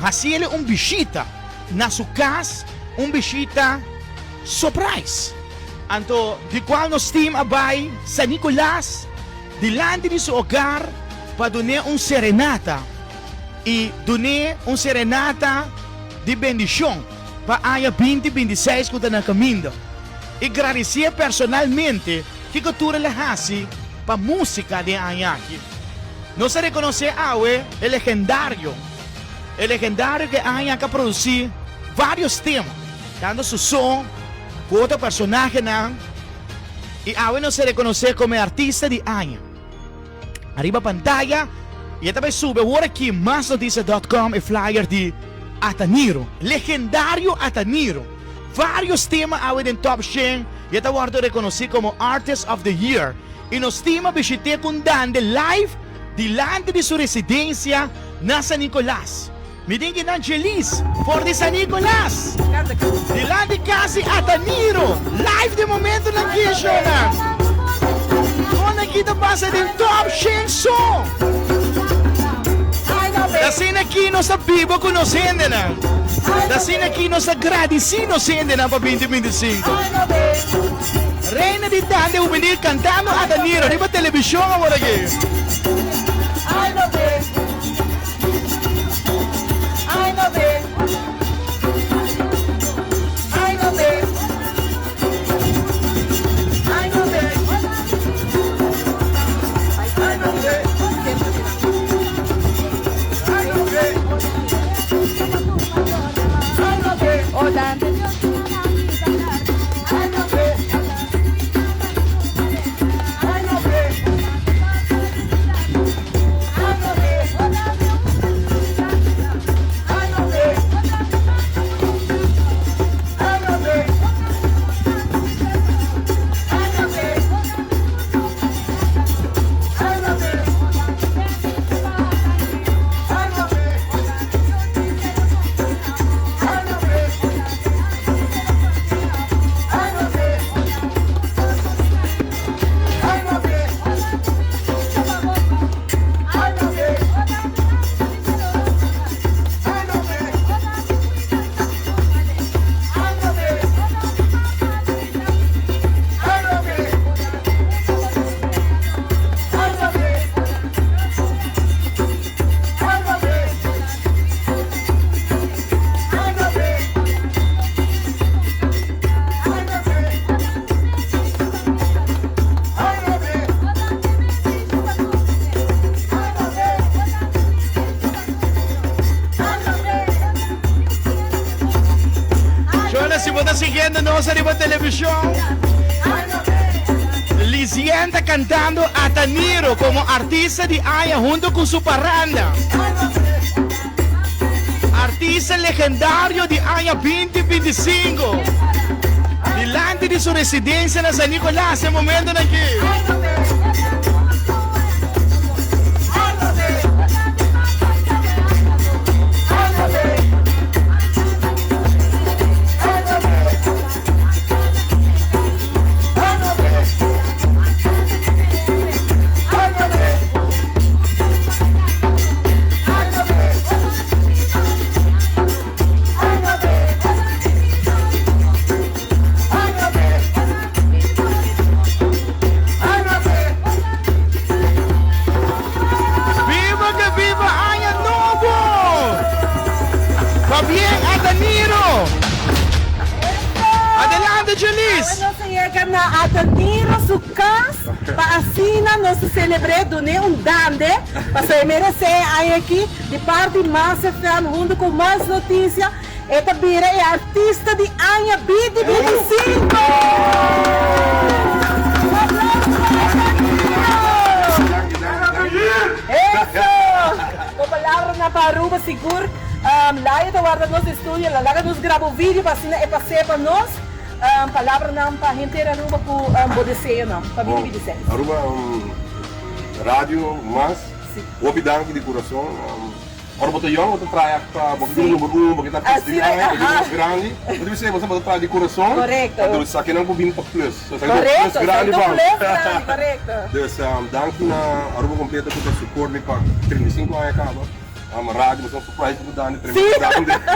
Hasili bisita na sua casa, bisita surprise. Anto, di qual nos team abay sa Nicolas, dilante di seu hogar, para donar serenata. E donar serenata de bendição para aya 2026 que está na caminho. E agradecer personalmente que cultura la hasi para música de Ayaki. Não se reconhecer awe el legendário que Ayaki ha produzido vários temas, dando su som com outro personagem e awe não se reconhecer como artista de Ayaki. Arriba pantalla e também sube agora aqui masnoticia.com e flyer de Ataniro, legendário Ataniro. Vários temas awe den top 100 e está reconhecido como Artist of the Year. E nos temas visitei com Dan de live dilante de sua residência na San Nicolás. Me dingue na Angelis, for de San Nicolás. Dilante kasi Ataniro, live de momento na Kishona. Kung nakita pasa din top 100 song. Dasin aqui nós vivo conhecendo na. Dasin aqui nós agradecidos sendo na para 2025. Reina de Tande venir cantando a Danilo, arriba televisão agora aqui. Sa riba televisión, Lisienta cantando Ataniro como artista de Aya junto con su parranda. Artista legendario de Aya 2025. Delante de su residencia en San Nicolás, en momento de aquí. Para merecer aí aqui de parte de Massa FM junto com mais notícias. Esta bira é artista de Anya 2025. Isso! Com palavra na paruba seguro. Lá eu guarda nosso estúdio, lá nos grava o vídeo para passar para nós. Palavra não para a gente Aruba com Bodeseia não, para 2026. Aruba rádio, mas o bedank de coração. Ora botar young, botar traia para botar número 1, botar mais grande. Você botar de coração. Correto. Então isso aqui não pode vir para plus. Correto. Correto. Dus dank na Aruba completa com o suporte para 35 anos acaba. rádio, mas é um surprise para o Dani, tremendo.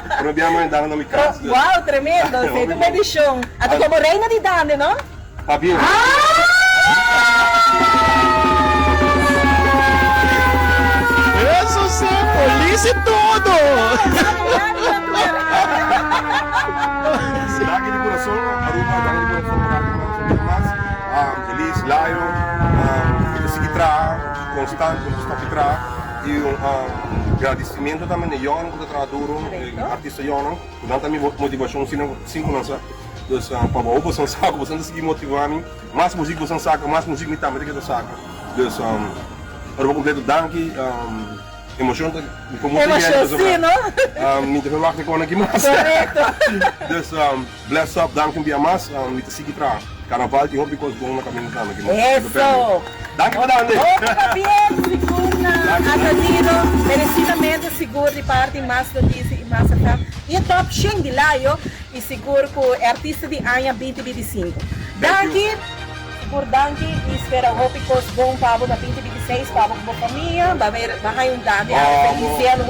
Para o minha mãe, Dani não me casa. Uau, tremendo, feito medição. Até como reina de Dani, não? Fabinho. Isso sim, polícia e tudo! Daqui de coração, Aruba, Dani de coração, mas Elis, Laio, Seguitra, Constante, Stopitra, e agradecimento também a Jonan, que está duro, artista Jonan, que dá também motivação, cinco lança. Dus para você saca, você não seguir motivando, mais música você saca, mais música me também que você saca. Dus Aruba completo dank, emoção como Emoção, sim, não? Niet te verwachten kon ik je mas. Dus bless up, dank je mas, niet te zieken traag. Carnaval, die hoop ik was gewoon naar caminho samen. Eso! Dank je Dani. Outra vez, seguro na Ataniro, merecidamente seguro de parte mais notícia e mais atrás. E top 100 de lá, e seguro que é artista de Anha 2025. Danke, seguro danke, e espero hope que os bom pavo na 2026, pavo com a família, vai haver Dani, feliz ano,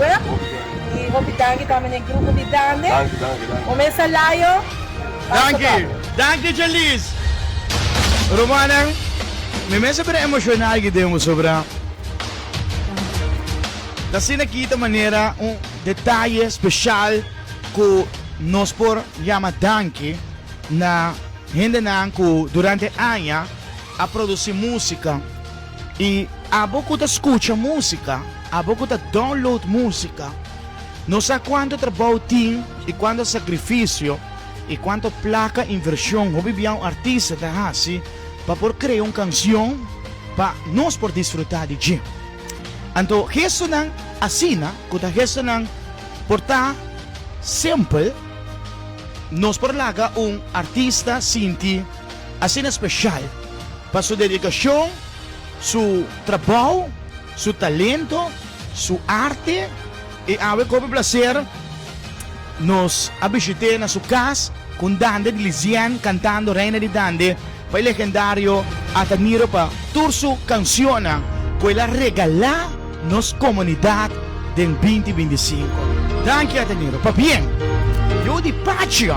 e hope danke também no grupo de Dani. Dank. Começa lá, Danke, Jalis! Romanang, may mesa pa emosyonal gito mo sobra. Kasi nakita manera un detalhe special que nos por llama Danke na hindi na ko durante anya a produzir música e abo ko ta escucha música, abo ko ta download música. Não sei quanto trabalho tem e quanto sacrifício e quanto placa inversión o vivia um artista da hasi para por criar uma canção para nós por desfrutar de dia. Então, isso não assina, kuta isso não porta simple, nós por laga artista sinti assina especial para sua dedicação, seu trabalho, seu talento, sua arte e ave como prazer nos abisite na sua casa com Dande de Lisian cantando Reina de Dande para o legendário Ataniro para toda sua canção que ela regala nos comunidade de 2025. Danke Ataniro, pa bien. Eu de Pachi.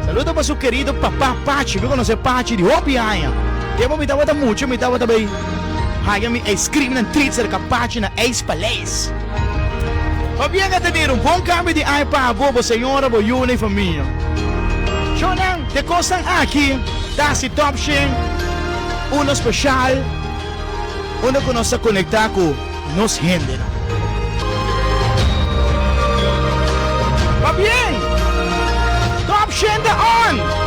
Saludo para seu querido papá Pachi. Eu conheço Pachi de Opianha. Eu me dava muito, me dava também. Haga me escreve na Twitter que Pachi na Ace Palace. Pa bien Ataniro, bom câmbio de ai para a boa senhora, boa Yuna e família. Shonan, te costan aqui, dá-se top 100, uno especial, uno que nos conecta com nos gente. Va bien, top 100 on!